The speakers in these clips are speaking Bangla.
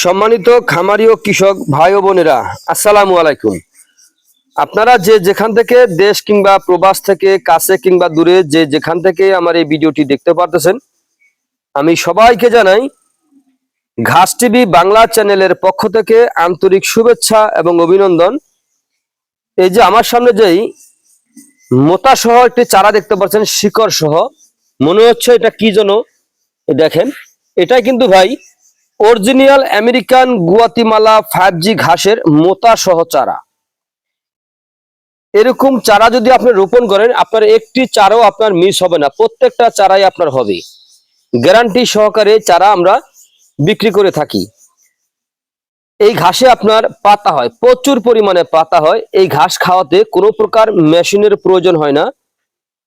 সম্মানিত খামারি ও কৃষক ভাই ও বোনেরা, আসসালামু আলাইকুম। আপনারা যে যেখান থেকে দেশ কিংবা প্রবাস থেকে কাছে কিংবা দূরে যে যেখান থেকে আমার এই ভিডিওটি দেখতে পারতেছেন, আমি সবাইকে জানাই ঘাস টিভি বাংলা চ্যানেলের পক্ষ থেকে আন্তরিক শুভেচ্ছা এবং অভিনন্দন। এই যে আমার সামনে যেই মোটা সহ একটি চারা দেখতে পাচ্ছেন, শিকড় সহ, মনে হচ্ছে এটা কি যেন। দেখেন, এটাই কিন্তু ভাই অরিজিনাল আমেরিকান গুয়াতিমালা 5G ঘাসের মোটা সহ চারা। এরকম চারা যদি আপনি রোপণ করেন, আপনার একটি চারাও আপনার মিস হবে না, প্রত্যেকটা চারাই আপনার হবে। গ্যারান্টি সহকারে চারা আমরা বিক্রি করে থাকি। এই ঘাসে আপনার পাতা হয়, প্রচুর পরিমাণে পাতা হয়। এই ঘাস খাওয়াতে কোনো প্রকার মেশিনের প্রয়োজন হয় না,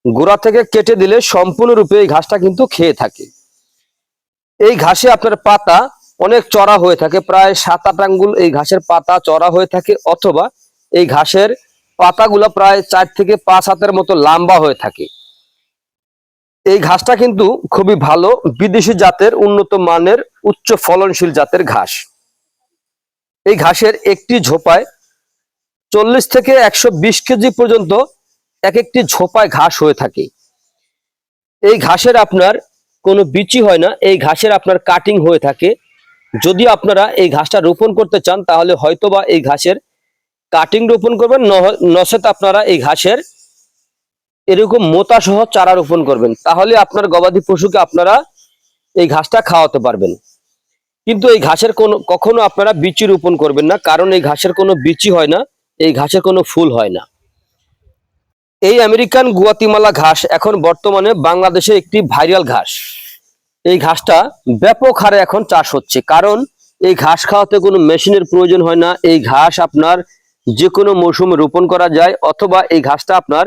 গোড়া থেকে কেটে দিলে সম্পূর্ণরূপে এই ঘাসটা কিন্তু খেয়ে থাকে। এই ঘাসে আপনার পাতা অনেক চড়া হয়ে থাকে, প্রায় 7-8 আঙ্গুল এই ঘাসের পাতা চড়া হয়ে থাকে, অথবা এই ঘাসের পাতাগুলো প্রায় 4 থেকে 5 হাতের মতো লম্বা হয়ে থাকে। এই ঘাসটা কিন্তু খুবই ভালো, বিদেশি জাতের উন্নত মানের উচ্চ ফলনশীল জাতের ঘাস। এই ঘাসের একটি ঝোপায় 40 থেকে 120 কেজি পর্যন্ত এক একটি ঝোপায় ঘাস হয়ে থাকে। এই ঘাসের আপনার কোনো বিচি হয় না, এই ঘাসের আপনার কাটিং হয়ে থাকে। যদি আপনারা এই ঘাসটা রোপণ করতে চান, তাহলে হয়তোবা এই ঘাসের কাটিং রোপণ করবেন, নচেত আপনারা এই ঘাসের এরকম মোটা সহ চারা রোপণ করবেন, তাহলে আপনার গবাদি পশুকে আপনারা এই ঘাসটা খাওয়াতে পারবেন। কিন্তু এই ঘাসের কখনো আপনারা বিচি রোপণ করবেন না, কারণ এই ঘাসের কোনো বিচি হয় না, এই ঘাসের কোনো ফুল হয় না। এই আমেরিকান গুয়াতিমালা ঘাস এখন বর্তমানে বাংলাদেশে একটি ভাইরাল ঘাস। এই ঘাসটা ব্যাপক হারে এখন চাষ হচ্ছে, কারণ এই ঘাস খাওয়াতে কোনো মেশিনের প্রয়োজন হয় না। এই ঘাস আপনার যে কোনো মৌসুমে রোপণ করা যায়, অথবা এই ঘাসটা আপনার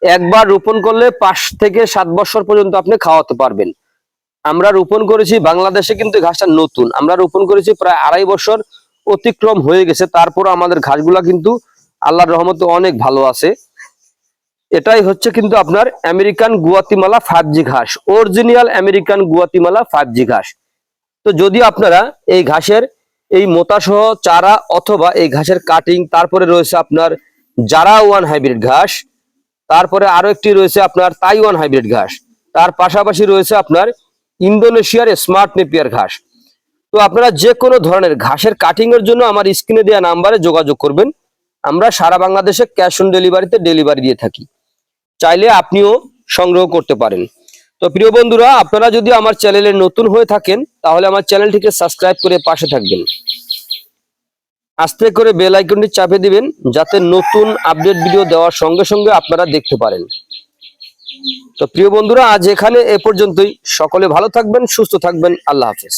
একবার রোপণ করলে 5 থেকে 7 বছর পর্যন্ত আপনি খাওয়াতে পারবেন। আমরা রোপণ করেছি বাংলাদেশে, কিন্তু ঘাসটা নতুন, আমরা রোপণ করেছি প্রায় 2.5 বছর অতিক্রম হয়ে গেছে। তারপর আমাদের ঘাসগুলা কিন্তু আল্লাহর রহমতে অনেক ভালো আছে। এটাই হচ্ছে কিন্তু আপনার আমেরিকান গুয়াতিমালা 5G ঘাস, অরিজিনাল আমেরিকান গুয়াতিমালা 5G ঘাস। তো যদি আপনারা এই ঘাসের এই মোটা সহ চারা অথবা এই ঘাসের কাটিং, তারপরে রয়েছে আপনার জারা 1 হাইব্রিড ঘাস, তারপরে আরো একটি রয়েছে আপনার তাইওয়ান হাইব্রিড ঘাস, তার পাশাপাশি রয়েছে আপনার ইন্দোনেশিয়ার স্মার্ট নেপিয়ার ঘাস। তো আপনারা যে কোনো ধরনের ঘাসের কাটিং এর জন্য আমার স্ক্রিনে দেওয়া নাম্বারে যোগাযোগ করবেন। আমরা সারা বাংলাদেশে ক্যাশ অন ডেলিভারিতে ডেলিভারি দিয়ে থাকি, চাইলে আপনিও সংগ্রহ করতে পারেন। তো প্রিয় বন্ধুরা, আপনারা যদি আমার চ্যানেলে নতুন হয়ে থাকেন, তাহলে আমার চ্যানেলটিকে সাবস্ক্রাইব করে পাশে থাকবেন। আস্তে করে বেল আইকনটি চাপে দিবেন, যাতে নতুন আপডেট ভিডিও দেওয়ার সঙ্গে সঙ্গে আপনারা দেখতে পারেন। তো প্রিয় বন্ধুরা, আজ এখানে এ পর্যন্তই। সকলে ভালো থাকবেন, সুস্থ থাকবেন। আল্লাহ হাফেজ।